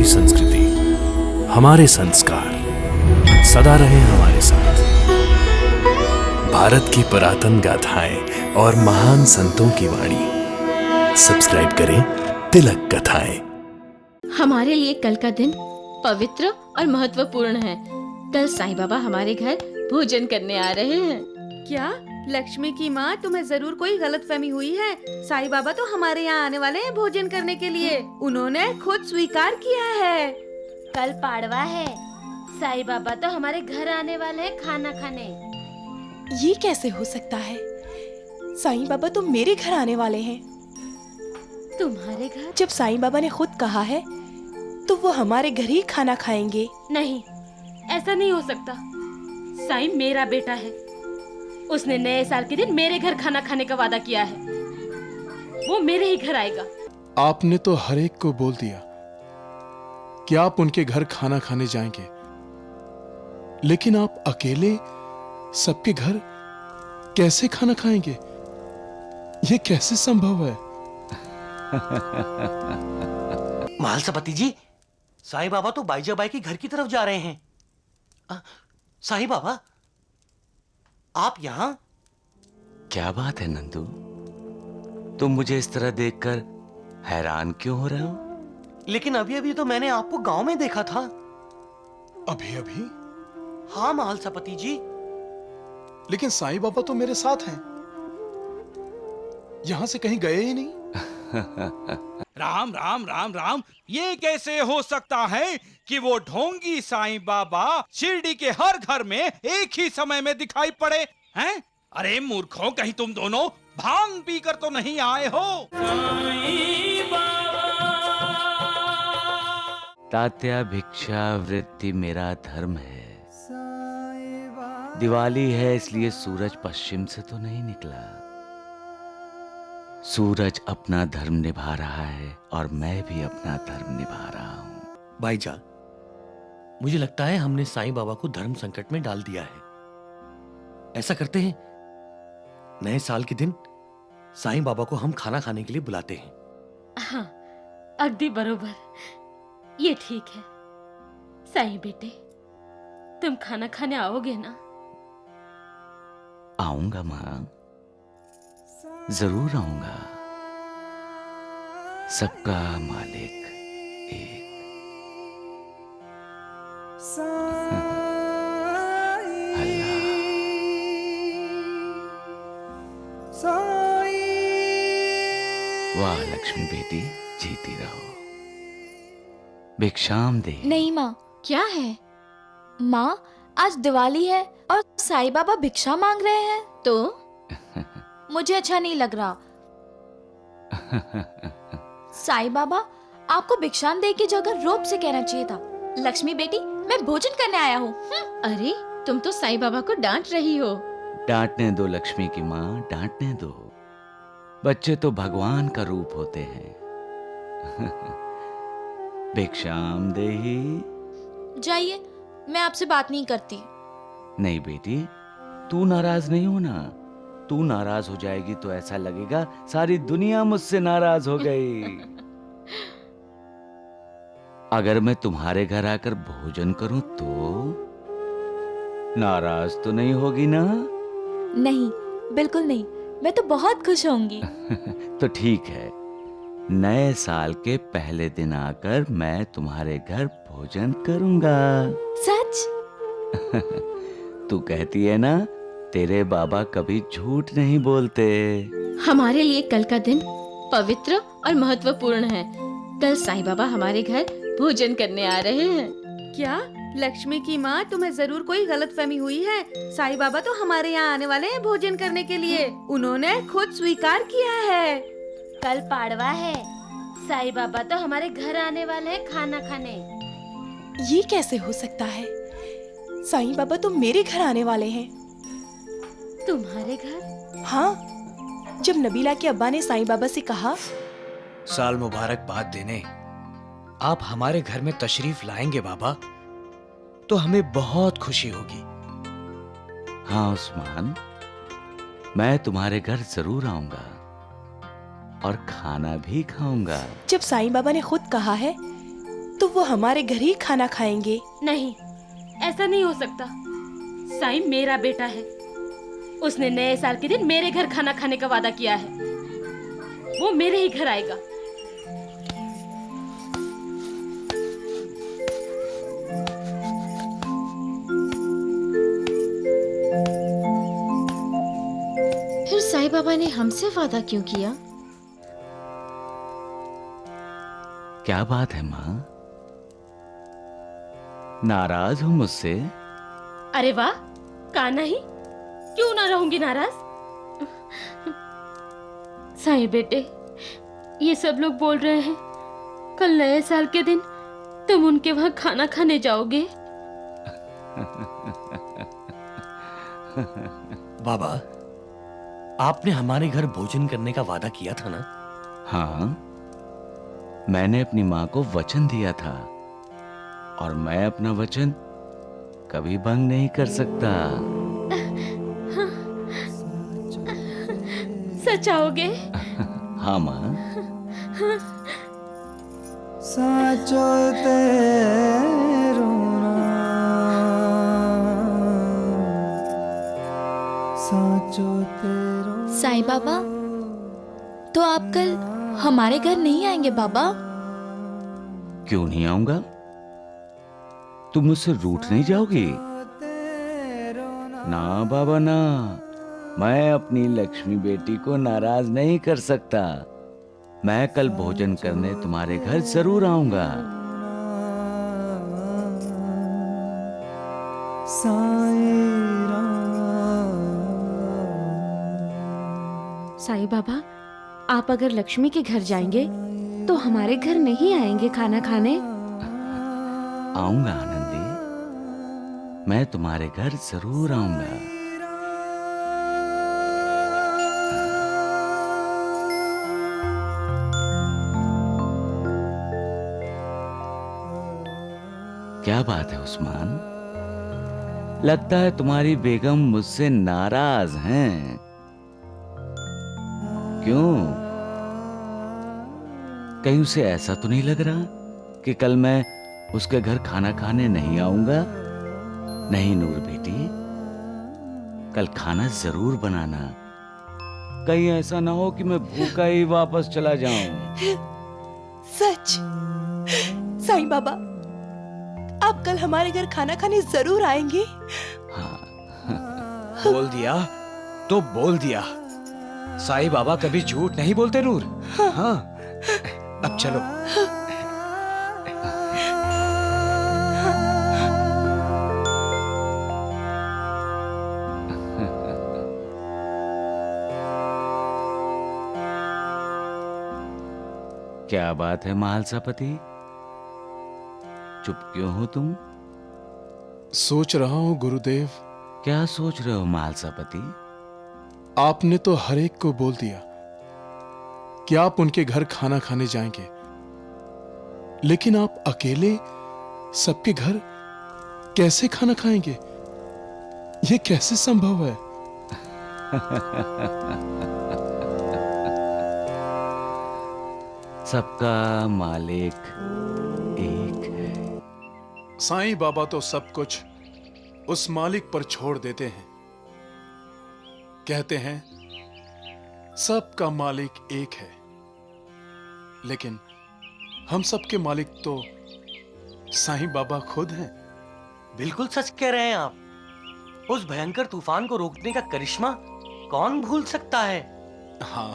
हमारी संस्कृति, हमारे संस्कार सदा रहे हमारे साथ। भारत की पुरातन गाथाएं और महान संतों की वाणी। सब्सक्राइब करें तिलक कथाएं। हमारे लिए कल का दिन पवित्र और महत्वपूर्ण है। कल साईं बाबा हमारे घर भोजन करने आ रहे हैं। क्या लक्ष्मी की माँ, तुम्हें जरूर कोई गलतफहमी हुई है। साईं बाबा तो हमारे यहाँ आने वाले हैं भोजन करने के लिए। उन्होंने खुद स्वीकार किया है। कल पाड़वा है, साईं बाबा तो हमारे घर आने वाले हैं खाना खाने। ये कैसे हो सकता है? साईं बाबा तो मेरे घर आने वाले हैं। तुम्हारे घर? जब साईं बाबा ने खुद कहा है तो वो हमारे घर ही खाना खाएंगे। नहीं, ऐसा नहीं हो सकता। साईं मेरा बेटा है। उसने नए साल के दिन मेरे घर खाना खाने का वादा किया है। वो मेरे ही घर आएगा। आपने तो हर एक को बोल दिया कि आप उनके घर खाना खाने जाएंगे, लेकिन आप अकेले सबके घर कैसे खाना खाएंगे? ये कैसे संभव है? महालसापति जी, साईं बाबा तो बाईजाबाई के घर की तरफ जा रहे हैं। साईं बाबा, आप यहाँ? क्या बात है नंदू, तुम मुझे इस तरह देखकर हैरान क्यों हो रहे हो? लेकिन अभी अभी तो मैंने आपको गांव में देखा था। अभी अभी? हाँ महालसापति जी। लेकिन साईं बाबा तो मेरे साथ हैं, यहां से कहीं गए ही नहीं। राम राम राम राम, ये कैसे हो सकता है कि वो ढोंगी साईं बाबा शिरडी के हर घर में एक ही समय में दिखाई पड़े हैं? अरे मूर्खों, कहीं तुम दोनों भांग पीकर तो नहीं आए हो? तात्या, भिक्षा वृत्ति मेरा धर्म है। दिवाली है इसलिए सूरज पश्चिम से तो नहीं निकला। सूरज अपना धर्म निभा रहा है और मैं भी अपना धर्म निभा रहा हूं। भाईजान, मुझे लगता है हमने साईं बाबा को धर्म संकट में डाल दिया है। ऐसा करते हैं, नए साल के दिन साईं बाबा को हम खाना खाने के लिए बुलाते हैं। हाँ, अगदी बरोबर। ये ठीक है। साईं बेटे, तुम खाना खाने आओगे ना? आऊंगा मां, जरूर आऊंगा। सबका मालिक एक। अल्लाह। वाह लक्ष्मी बेटी, जीती रहो। भिक्षाम दे। नहीं माँ। क्या है? माँ, आज दिवाली है और साईं बाबा भिक्षा मांग रहे हैं। तो मुझे अच्छा नहीं लग रहा। साईं बाबा, आपको भिक्षाम दे की जगह रोब से कहना चाहिए था, लक्ष्मी बेटी मैं भोजन करने आया हूँ। अरे, तुम तो साईं बाबा को डांट रही हो। डांटने दो लक्ष्मी की माँ, डांटने दो। बच्चे तो भगवान का रूप होते हैं। भिक्षाम देही। जाइए, मैं आपसे बात नहीं करती। नहीं बेटी, तू नाराज नहीं होना। तू नाराज हो जाएगी तो ऐसा लगेगा सारी दुनिया मुझसे नाराज हो गई। अगर मैं तुम्हारे घर आकर भोजन करूं तो नाराज तो नहीं होगी ना? नहीं, बिल्कुल नहीं। मैं तो बहुत खुश होंगी। तो ठीक है, नए साल के पहले दिन आकर मैं तुम्हारे घर भोजन करूंगा। सच? तू कहती है ना, तेरे बाबा कभी झूठ नहीं बोलते। हमारे लिए कल का दिन पवित्र और महत्वपूर्ण है। कल साईं बाबा हमारे घर भोजन करने आ रहे हैं। क्या लक्ष्मी की माँ, तुम्हें जरूर कोई गलतफहमी हुई है। साईं बाबा तो हमारे यहाँ आने वाले हैं भोजन करने के लिए। उन्होंने खुद स्वीकार किया है। कल पाड़वा है, साईं बाबा तो हमारे घर आने वाले हैं खाना खाने। ये कैसे हो सकता है? साईं बाबा तो मेरे घर आने वाले हैं। तुम्हारे घर? हाँ, जब नबीला के अब्बा ने साईं बाबा से कहा, साल मुबारक बाद देने आप हमारे घर में तशरीफ लाएंगे बाबा, तो हमें बहुत खुशी होगी। हाँ उस्मान, मैं तुम्हारे घर जरूर आऊंगा और खाना भी खाऊंगा। जब साईं बाबा ने खुद कहा है तो वो हमारे घर ही खाना खाएंगे। नहीं, ऐसा नहीं हो सकता। साईं मेरा बेटा है। उसने नए साल के दिन मेरे घर खाना खाने का वादा किया है। वो मेरे ही घर आएगा। फिर साईं बाबा ने हमसे वादा क्यों किया? क्या बात है माँ, नाराज हो मुझसे? अरे वाह, कान्हा ही, क्यों ना रहूंगी नाराज। साईं बेटे, ये सब लोग बोल रहे हैं कल नए साल के दिन तुम उनके वहां खाना खाने जाओगे। बाबा, आपने हमारे घर भोजन करने का वादा किया था ना? हाँ, मैंने अपनी माँ को वचन दिया था और मैं अपना वचन कभी भंग नहीं कर सकता। सच आओगे? हाँ माँ। साचो तेरो साचो तेरो। साईं बाबा, तो आप कल हमारे घर नहीं आएंगे बाबा? क्यों नहीं आऊंगा? तुम मुझसे रूठ नहीं जाओगी? ना बाबा ना, मैं अपनी लक्ष्मी बेटी को नाराज नहीं कर सकता। मैं कल भोजन करने तुम्हारे घर जरूर आऊंगा। साईं बाबा, आप अगर लक्ष्मी के घर जाएंगे तो हमारे घर नहीं आएंगे खाना खाने? आऊंगा आनंदी, मैं तुम्हारे घर जरूर आऊंगा। क्या बात है उस्मान, लगता है तुम्हारी बेगम मुझसे नाराज हैं। क्यों? कहीं उसे ऐसा तो नहीं लग रहा कि कल मैं उसके घर खाना खाने नहीं आऊंगा? नहीं नूर बेटी, कल खाना जरूर बनाना। कहीं ऐसा ना हो कि मैं भूखा ही वापस चला जाऊं। सच? साईं बाबा, आप कल हमारे घर खाना खाने जरूर आएंगे? बोल दिया तो बोल दिया। साईं बाबा कभी झूठ नहीं बोलते नूर। हाँ, अब चलो। क्या बात है महालसापति, चुप क्यों हो तुम? सोच रहा हूं गुरुदेव। क्या सोच रहे हो महालसापति? आपने तो हर एक को बोल दिया कि आप उनके घर खाना खाने जाएंगे, लेकिन आप अकेले सबके घर कैसे खाना खाएंगे? ये कैसे संभव है? सबका मालिक एक है। साईं बाबा तो सब कुछ उस मालिक पर छोड़ देते हैं। कहते हैं सबका मालिक एक है, लेकिन हम सबके मालिक तो साईं बाबा खुद हैं। बिल्कुल सच कह रहे हैं आप। उस भयंकर तूफान को रोकने का करिश्मा कौन भूल सकता है? हाँ,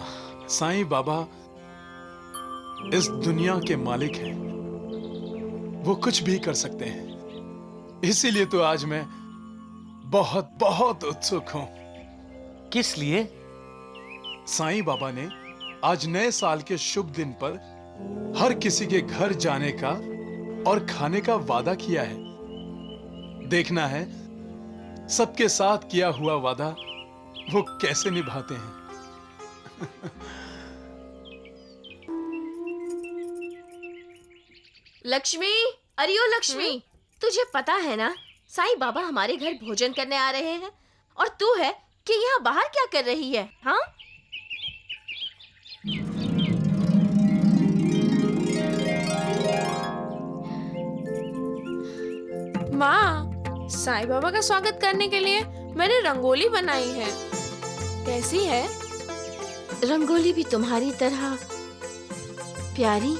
साईं बाबा इस दुनिया के मालिक हैं। वो कुछ भी कर सकते हैं। इसीलिए तो आज मैं बहुत बहुत उत्सुक हूं। किस लिए? साईं बाबा ने आज नए साल के शुभ दिन पर हर किसी के घर जाने का और खाने का वादा किया है। देखना है सबके साथ किया हुआ वादा वो कैसे निभाते हैं। लक्ष्मी, अरे ओ लक्ष्मी, तुझे पता है ना साईं बाबा हमारे घर भोजन करने आ रहे हैं और तू है कि यहाँ बाहर क्या कर रही है? हाँ, माँ, साईं बाबा का स्वागत करने के लिए मैंने रंगोली बनाई है। कैसी है? रंगोली भी तुम्हारी तरह प्यारी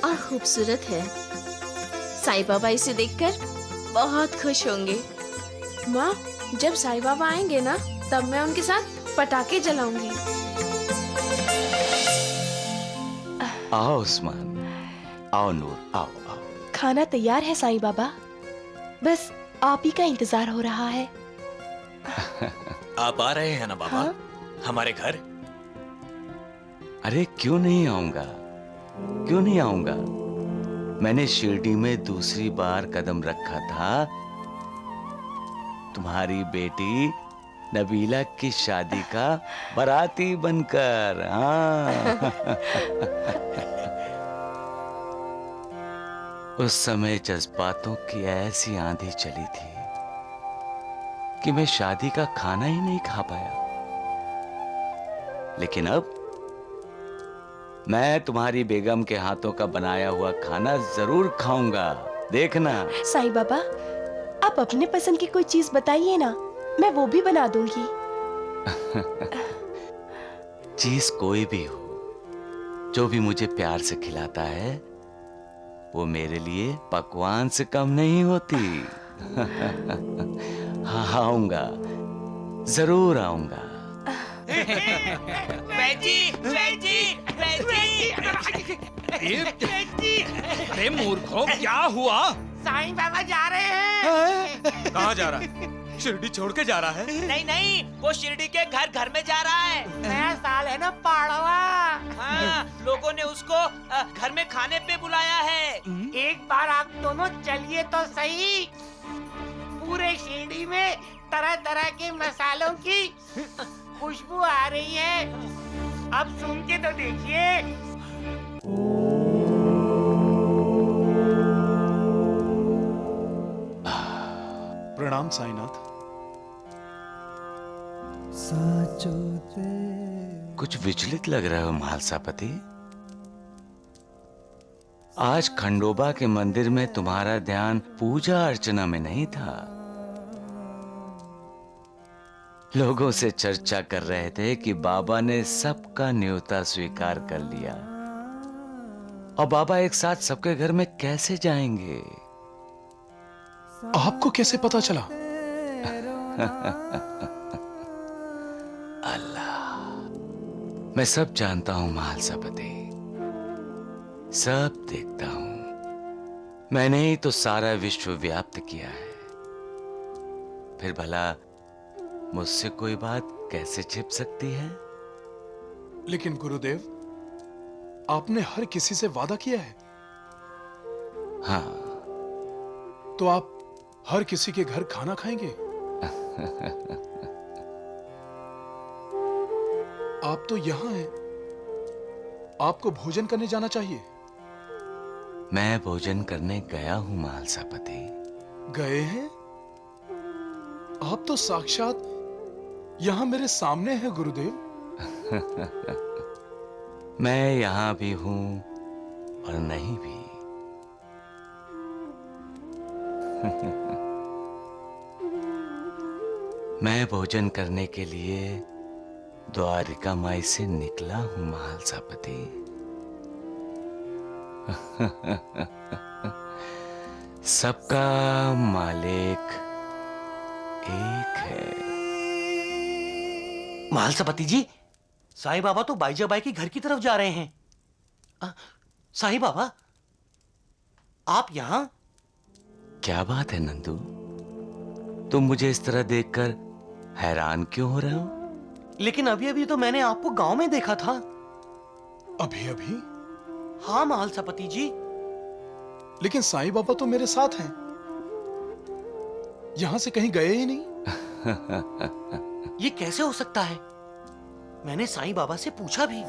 और खूबसूरत है। साईं बाबा इसे देखकर बहुत खुश होंगे। माँ, जब साईं बाबा आएंगे ना, तब मैं उनके साथ पटाखे जलाऊंगी। आओ उस्मान, आओ नूर, आओ आओ। खाना तैयार है साईं बाबा, बस आप ही का इंतजार हो रहा है। आप आ रहे हैं ना बाबा? हाँ? हमारे घर? अरे क्यों नहीं आऊंगा, क्यों नहीं आऊंगा। मैंने शिरडी में दूसरी बार कदम रखा था तुम्हारी बेटी नबीला की शादी का बाराती बनकर। हाँ। उस समय जज्बातों की ऐसी आंधी चली थी कि मैं शादी का खाना ही नहीं खा पाया। लेकिन अब मैं तुम्हारी बेगम के हाथों का बनाया हुआ खाना जरूर खाऊंगा, देखना। साईं बाबा, आप अपने पसंद की कोई चीज बताइए ना, मैं वो भी बना दूंगी। चीज कोई भी हो, जो भी मुझे प्यार से खिलाता है, वो मेरे लिए पकवान से कम नहीं होती। हाँ, आऊंगा, जरूर आऊंगा। अरे मूर्खों, क्या हुआ? साईं बाबा जा रहे हैं। कहाँ जा रहा है? शिरडी छोड़ के जा रहा है? नहीं नहीं, वो शिरडी के घर घर में जा रहा है। नया साल है ना, पाड़वा। हाँ, लोगों ने उसको घर में खाने पे बुलाया है। एक बार आप दोनों चलिए तो सही। पूरे शिरडी में तरह तरह के मसालों की खुशबू आ रही है। अब सुन के तो देखिए। प्रणाम साईनाथ। कुछ विचलित लग रहे हो महालसापति। आज खंडोबा के मंदिर में तुम्हारा ध्यान पूजा अर्चना में नहीं था। लोगों से चर्चा कर रहे थे कि बाबा ने सबका न्योता स्वीकार कर लिया और बाबा एक साथ सबके घर में कैसे जाएंगे। आपको कैसे पता चला? अल्लाह, मैं सब जानता हूं महालसापति, सब देखता हूं। मैंने ही तो सारा विश्व व्याप्त किया है। फिर भला मुझसे कोई बात कैसे छिप सकती है? लेकिन गुरुदेव, आपने हर किसी से वादा किया है। हाँ। तो आप हर किसी के घर खाना खाएंगे? आप तो यहां हैं, आपको भोजन करने जाना चाहिए। मैं भोजन करने गया हूं महालसापति। गए हैं? आप तो साक्षात यहां मेरे सामने हैं गुरुदेव। मैं यहां भी हूं और नहीं भी। मैं भोजन करने के लिए द्वारिका माई से निकला हूं महालसापति। सबका मालिक एक है। महालसापति जी, साईं बाबा तो बाईजाबाई के घर की तरफ जा रहे हैं। साईं बाबा, आप यहां? क्या बात है नंदू, तुम मुझे इस तरह देखकर हैरान क्यों हो रहे हो? लेकिन अभी अभी तो मैंने आपको गांव में देखा था। अभी अभी? हाँ महालसापति जी। लेकिन साईं बाबा तो मेरे साथ हैं, यहां से कहीं गए ही नहीं। ये कैसे हो सकता है? मैंने साईं बाबा से पूछा भी।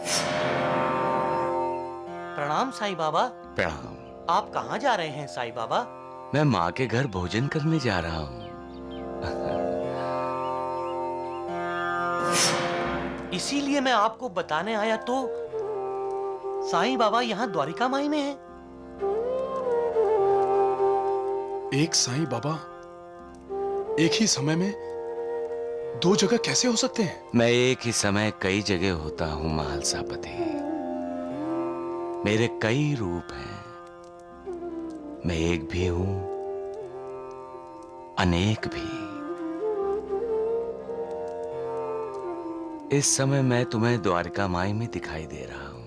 प्रणाम साईं बाबा। प्रणाम। आप कहाँ जा रहे हैं साईं बाबा? मैं माँ के घर भोजन करने जा रहा हूँ। इसीलिए मैं आपको बताने आया तो साईं बाबा यहाँ द्वारिका माई में हैं। एक साईं बाबा एक ही समय में दो जगह कैसे हो सकते हैं? मैं एक ही समय कई जगह होता हूं महालसापति। मेरे कई रूप हैं। मैं एक भी हूं, अनेक भी। इस समय मैं तुम्हें द्वारका माई में दिखाई दे रहा हूं,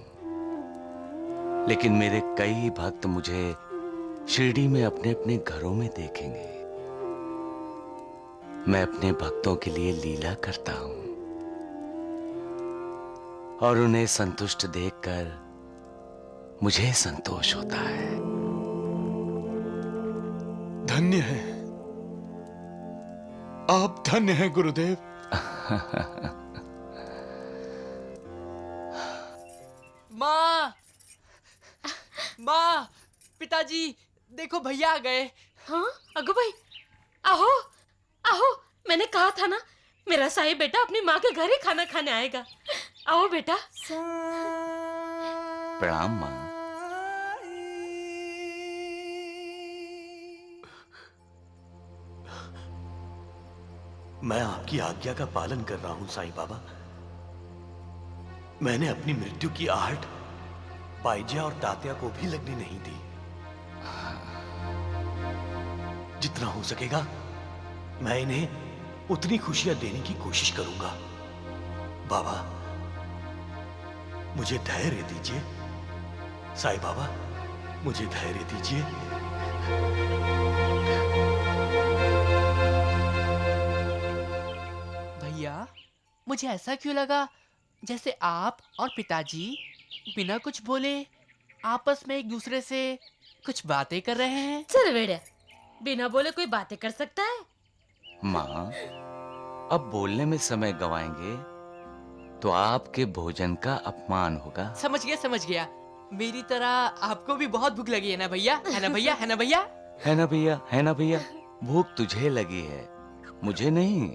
लेकिन मेरे कई भक्त मुझे शिरडी में अपने अपने घरों में देखेंगे। मैं अपने भक्तों के लिए लीला करता हूं और उन्हें संतुष्ट देखकर मुझे संतोष होता है। धन्य है, आप धन्य हैं गुरुदेव। माँ, माँ, पिताजी, देखो भैया आ गए। हाँ अगो भाई, आओ आओ, मैंने कहा था ना मेरा साई बेटा अपनी माँ के घर ही खाना खाने आएगा। आओ बेटा। प्रणाम माँ। मैं आपकी आज्ञा का पालन कर रहा हूं साईं बाबा। मैंने अपनी मृत्यु की आहट बाईजा और तात्या को भी लगने नहीं दी। जितना हो सकेगा मैं इन्हें उतनी खुशियां देने की कोशिश करूंगा। बाबा, मुझे धैर्य दीजिए। साईं बाबा, मुझे धैर्य दीजिए। भैया, मुझे ऐसा क्यों लगा जैसे आप और पिताजी बिना कुछ बोले आपस में एक दूसरे से कुछ बातें कर रहे हैं। चल बेटा, बिना बोले कोई बातें कर सकता है? माँ, अब बोलने में समय गवाएंगे तो आपके भोजन का अपमान होगा। समझ गया। मेरी तरह आपको भी बहुत भूख लगी है ना भैया? है ना भैया? है ना भैया? है ना भैया? है ना भैया? भूख तुझे लगी है, मुझे नहीं।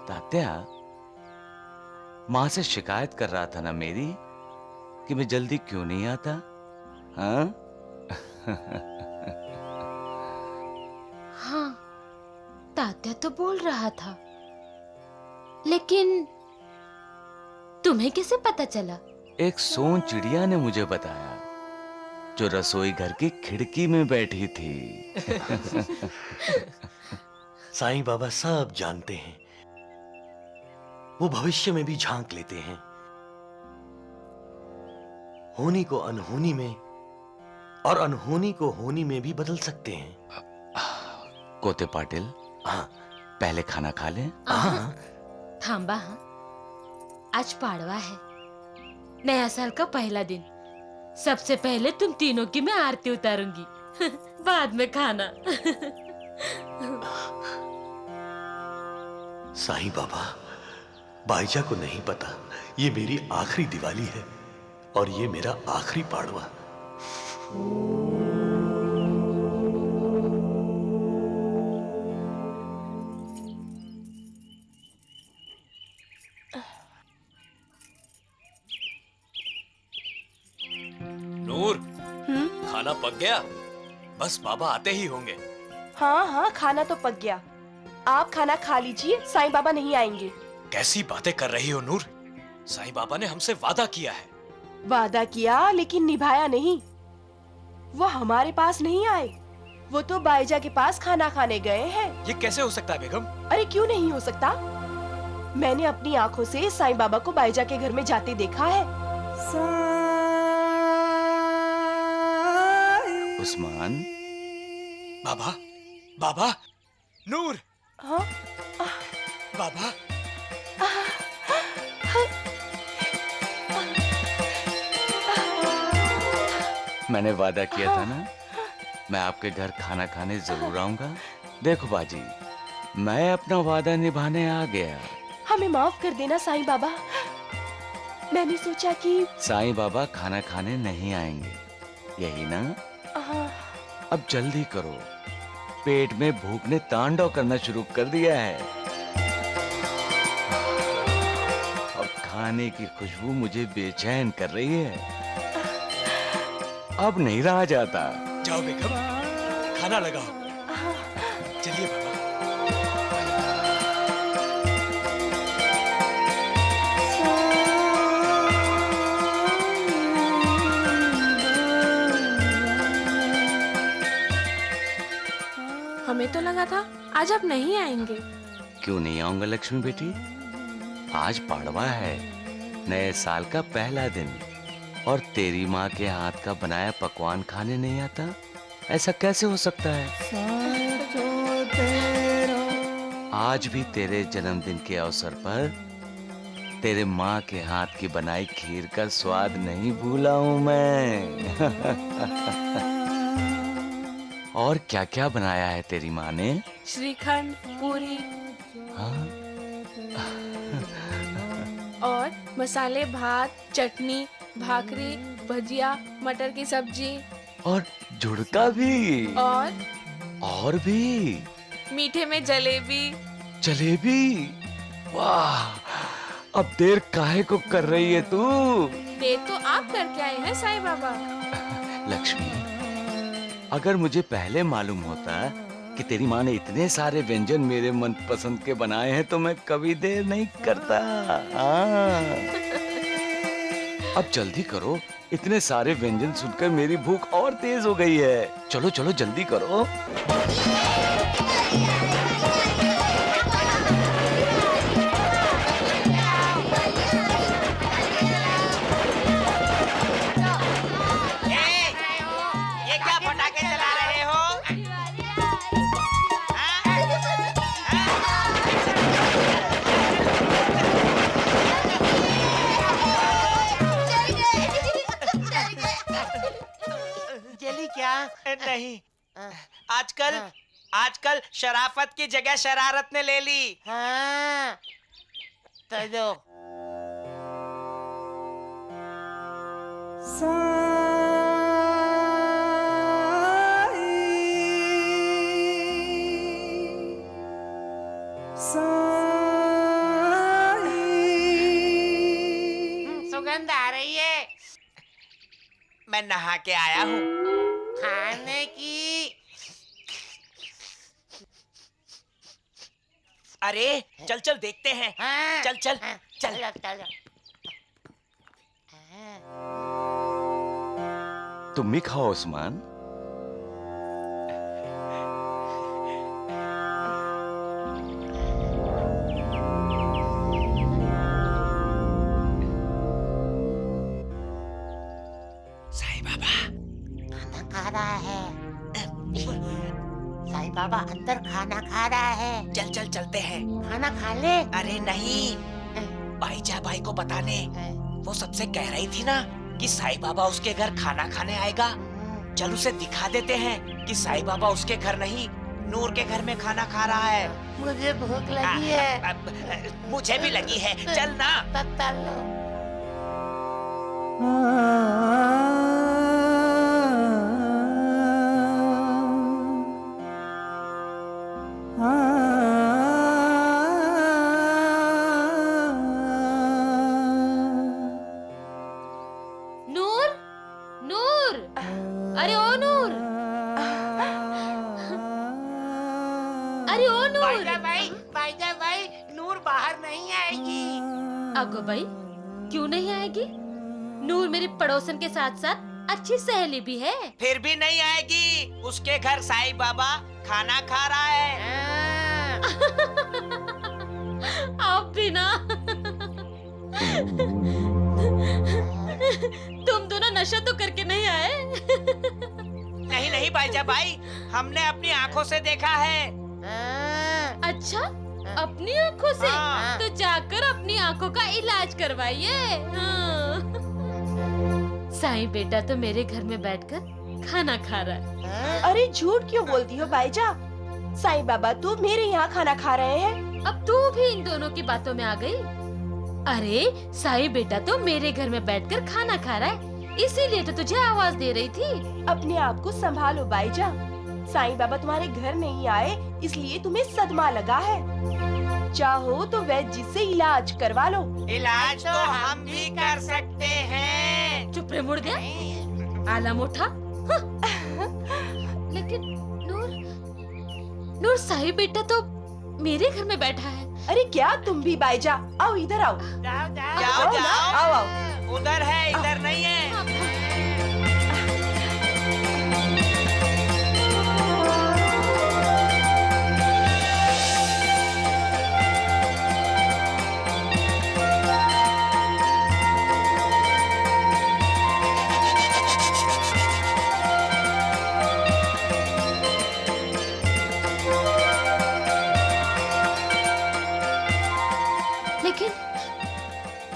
तात्या, माँ से शिकायत कर रहा था ना मेरी कि मैं जल्दी क्यों नहीं आता? हाँ? हाँ, तात्या तो बोल रहा था, लेकिन तुम्हें कैसे पता चला? एक सोन चिड़िया ने मुझे बताया, जो रसोई घर की खिड़की में बैठी थी। साईं बाबा सब जानते हैं। वो भविष्य में भी झांक लेते हैं। होनी को अनहोनी में और अनहोनी को होनी में भी बदल सकते हैं। कोते पाटिल, हाँ, पहले खाना खा लें। हाँ, थांबा। हाँ, आज पाड़वा है, नया साल का पहला दिन। सबसे पहले तुम तीनों की मैं आरती उतारूंगी, बाद में खाना। साईं बाबा, बाईजा को नहीं पता ये मेरी आखिरी दिवाली है और ये मेरा आखिरी पाड़वा। नूर, खाना पक गया? बस बाबा आते ही होंगे। हाँ, खाना तो पक गया। आप खाना खा लीजिए, साईं बाबा नहीं आएंगे। कैसी बातें कर रही हो नूर? साईं बाबा ने हमसे वादा किया है। वादा किया लेकिन निभाया नहीं। वो हमारे पास नहीं आए, वो तो बाईजा के पास खाना खाने गए हैं। ये कैसे हो सकता है बेगम? अरे क्यों नहीं हो सकता? मैंने अपनी आंखों से साईं बाबा को बाईजा के घर में जाते देखा है। उस्मान, बाबा, बाबा, नूर, हाँ? बाबा, मैंने वादा किया था ना, मैं आपके घर खाना खाने जरूर आऊंगा। देखो बाजी, मैं अपना वादा निभाने आ गया। हमें माफ कर देना साईं बाबा। मैंने सोचा कि साईं बाबा खाना खाने नहीं आएंगे, यही ना? हाँ। अब जल्दी करो, पेट में भूख ने तांडव करना शुरू कर दिया है। अब खाने की खुशबू मुझे बेचैन कर रही है। अब नहीं रहा जाता। जाओ बेगम, खाना लगाओ। चलिए बाबा। हमें तो लगा था आज आप नहीं आएंगे। क्यों नहीं आऊंगा लक्ष्मी बेटी? आज पाड़वा है, नए साल का पहला दिन, और तेरी माँ के हाथ का बनाया पकवान खाने नहीं आता? ऐसा कैसे हो सकता है? आज भी तेरे जन्मदिन के अवसर पर तेरे माँ के हाथ की बनाई खीर का स्वाद नहीं भूला हूँ मैं। और क्या क्या बनाया है तेरी माँ ने? श्रीखंड, पूरी हाँ? और मसाले भात, चटनी, भाकरी, भजिया, मटर की सब्जी और झुड़का भी। और भी मीठे में जलेबी। जलेबी? वाह! अब देर काहे को कर रही है तू? देर तो आप करके आए हैं साईं बाबा। लक्ष्मी, अगर मुझे पहले मालूम होता कि तेरी माँ ने इतने सारे व्यंजन मेरे मनपसंद के बनाए हैं तो मैं कभी देर नहीं करता। अब जल्दी करो, इतने सारे व्यंजन सुनकर मेरी भूख और तेज हो गई है। चलो चलो जल्दी करो। ये क्या पटाखे चला रहे हो? जली क्या? नहीं, आजकल शराफत की जगह शरारत ने ले ली। हाँ, तो दो। सुगंध आ रही है। मैं नहा के आया हूँ। खाने की। अरे चल चल देखते हैं। हाँ, चल चल हाँ, चल। चलो, चलो। तुम भी खाओ उस्मान। साईं बाबा खाना खा रहा है। साईं बाबा अंदर खाना खा रहा है। चल चल चलते हैं। खाना खा ले। अरे नहीं, भाईजा भाई को बताने। वो सबसे कह रही थी ना कि साईं बाबा उसके घर खाना खाने आएगा। चल उसे दिखा देते हैं कि साईं बाबा उसके घर नहीं, नूर के घर में खाना खा रहा है। मुझे भूख लगी है। मुझे भी लगी है, चल ना। चलो। नूर, नूर, अरे ओ नूर, अरे ओ नूर। भाईजा भाई, नूर बाहर नहीं आएगी। अगो भाई, क्यों नहीं आएगी? नूर मेरी पड़ोसन के साथ साथ अच्छी सहेली भी है। फिर भी नहीं आएगी। उसके घर साईं बाबा खाना खा रहा है। आप भी ना। तुम दोनों नशा तो करके नहीं आए? नहीं नहीं भाईजा भाई, हमने अपनी आंखों से देखा है। अच्छा, अपनी आंखों से? हाँ। तो जाकर अपनी आंखों का इलाज करवाइए। हाँ। साईं बेटा तो मेरे घर में बैठकर खाना खा रहा है। अरे झूठ क्यों बोलती हो भाईजा? साईं बाबा तो मेरे यहाँ खाना खा रहे हैं। अब तू भी इन दोनों की बातों में आ गई। अरे साईं बेटा तो मेरे घर में बैठकर खाना खा रहा है, इसीलिए तो तुझे आवाज दे रही थी। अपने आप को संभालो भाईजा। साईं बाबा तुम्हारे घर नहीं आए इसलिए तुम्हें सदमा लगा है। चाहो तो वैद्य जी से इलाज करवा लो। इलाज तो हम भी कर सकते हैं। चुप रे मुड़ गया, आला मोटा। लेकिन नूर साई बेटा तो मेरे घर में बैठा है। अरे क्या तुम भी बाईजा, आओ इधर आओ। जाओ जाओ जाओ, जाओ आओ आओ। उधर है, इधर नहीं है।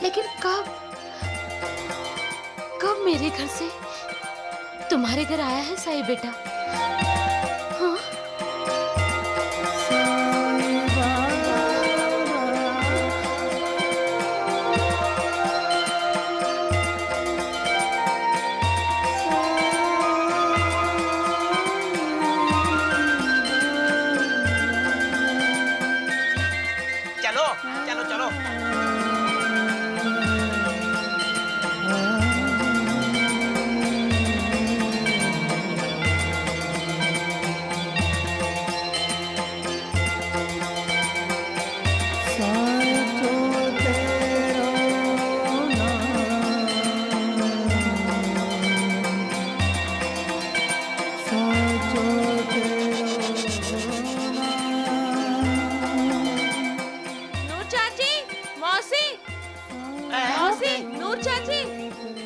लेकिन कब मेरे घर से तुम्हारे घर आया है साई बेटा? हाँ? चलो चलो चलो।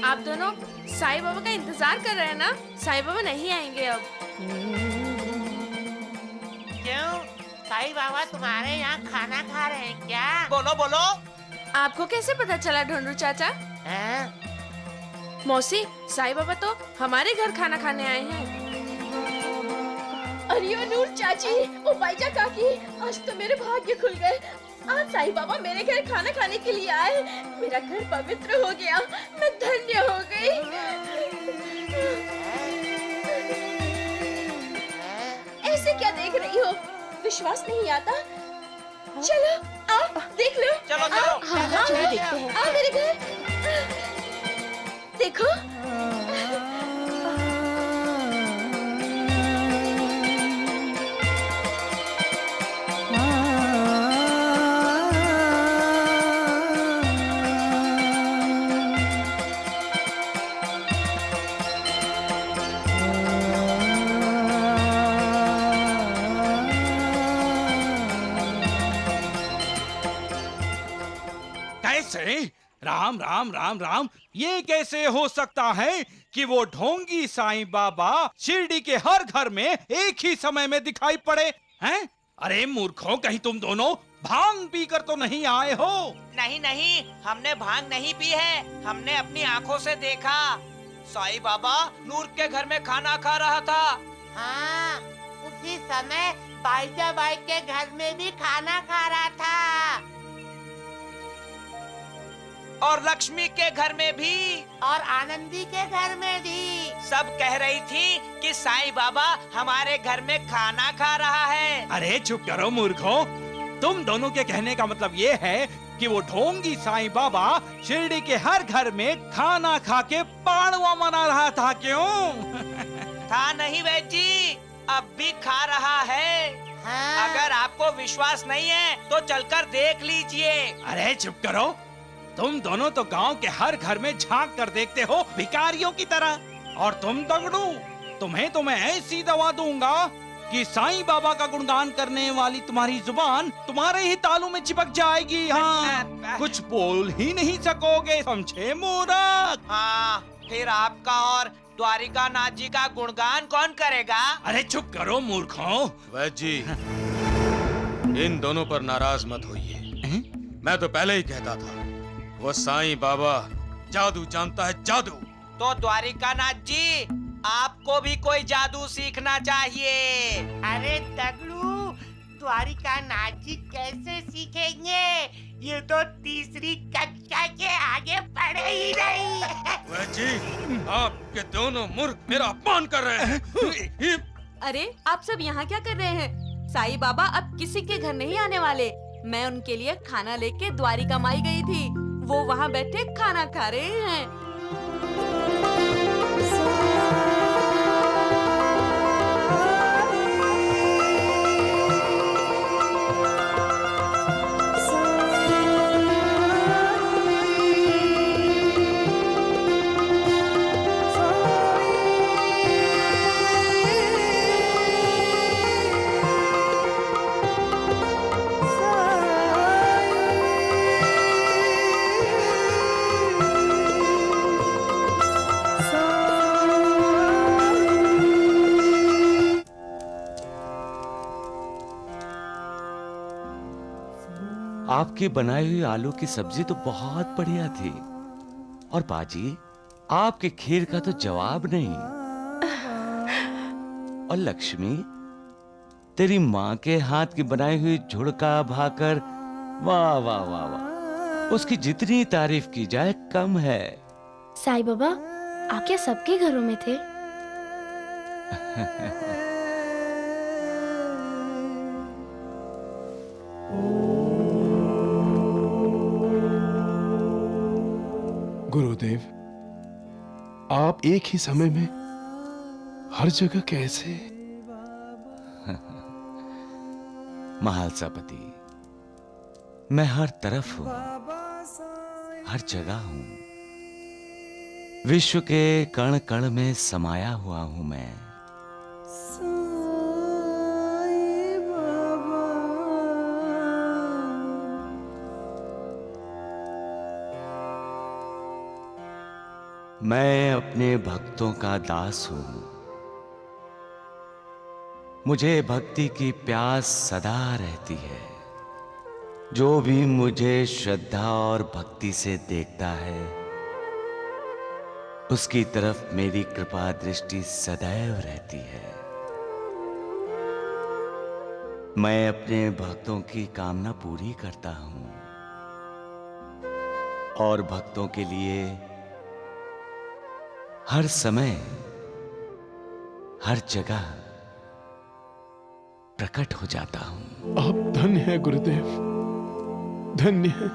आप दोनों साईं बाबा का इंतजार कर रहे हैं ना? साईं बाबा नहीं आएंगे अब। क्यों? साईं बाबा तुम्हारे यहाँ खाना खा रहे हैं क्या? बोलो बोलो। आपको कैसे पता चला ढूंढू चाचा? मौसी, साईं बाबा तो हमारे घर खाना खाने आए हैं। अरे ओ नूर चाची, ओ बाईजा काकी, आज तो मेरे भाग्य खुल गए। आज साईं बाबा मेरे घर खाना खाने के लिए आए। मेरा घर पवित्र हो गया, मैं धन्य हो गई। ऐसे क्या देख रही हो? विश्वास नहीं आता? चलो आओ देख लो। चलो चलो। हाँ, चलो देखते हैं। आओ मेरे घर देखो। राम राम राम राम, ये कैसे हो सकता है कि वो ढोंगी साईं बाबा शिरडी के हर घर में एक ही समय में दिखाई पड़े हैं? अरे मूर्खों, कहीं तुम दोनों भांग पीकर तो नहीं आए हो? नहीं नहीं, हमने भांग नहीं पी है। हमने अपनी आंखों से देखा। साईं बाबा नूर के घर में खाना खा रहा था। हाँ, उसी समय बाईजा बाई के घर में भी खाना खा रहा था। और लक्ष्मी के घर में भी, और आनंदी के घर में भी। सब कह रही थी कि साईं बाबा हमारे घर में खाना खा रहा है। अरे चुप करो मूर्खों, तुम दोनों के कहने का मतलब ये है कि वो ढोंगी साईं बाबा शिरडी के हर घर में खाना खा के पाड़वा मना रहा था, क्यों? था नहीं वैद्य जी, अब भी खा रहा है। हाँ। अगर आपको विश्वास नहीं है तो चलकर देख लीजिए। अरे चुप करो, तुम दोनों तो गांव के हर घर में झांक कर देखते हो भिखारियों की तरह। और तुम दगड़ू, तुम्हें तो मैं ऐसी दवा दूंगा कि साईं बाबा का गुणगान करने वाली तुम्हारी जुबान तुम्हारे ही तालू में चिपक जाएगी। हाँ, कुछ बोल ही नहीं सकोगे, समझे मूर्ख? हाँ, फिर आपका और द्वारिका नाथ जी का गुणगान कौन करेगा? अरे चुप करो मूर्खों। वैद्य जी, इन दोनों पर नाराज मत होइए। मैं तो पहले ही कहता था, वो साईं बाबा जादू जानता है, जादू। तो द्वारिका नाथ जी, आपको भी कोई जादू सीखना चाहिए। अरे दगड़ू, द्वारिका नाथ जी कैसे सीखेंगे? ये तो तीसरी कक्षा के आगे पढ़े ही नहीं। वैद्य जी, आपके दोनों मूर्ख मेरा अपमान कर रहे हैं। अरे आप सब यहाँ क्या कर रहे हैं? साईं बाबा अब किसी के घर नहीं आने वाले। मैं उनके लिए खाना लेके द्वारिका माई गई थी, वो वहाँ बैठे खाना खा रहे हैं। आपकी बनाई हुई आलू की सब्जी तो बहुत बढ़िया थी, और बाजी आपके खीर का तो जवाब नहीं। और लक्ष्मी, तेरी माँ के हाथ की बनाई हुई झुड़का भाकर, वाह वाह वाह वाह, उसकी जितनी तारीफ की जाए कम है। साईं बाबा, आप क्या सबके घरों में थे? गुरुदेव, आप एक ही समय में हर जगह कैसे? महालसापति, मैं हर तरफ हूं, हर जगह हूं। विश्व के कण कण में समाया हुआ हूं मैं। मैं अपने भक्तों का दास हूं। मुझे भक्ति की प्यास सदा रहती है। जो भी मुझे श्रद्धा और भक्ति से देखता है, उसकी तरफ मेरी कृपा दृष्टि सदैव रहती है। मैं अपने भक्तों की कामना पूरी करता हूं और भक्तों के लिए हर समय, हर जगह प्रकट हो जाता हूं। आप धन्य हैं गुरुदेव, धन्य हैं।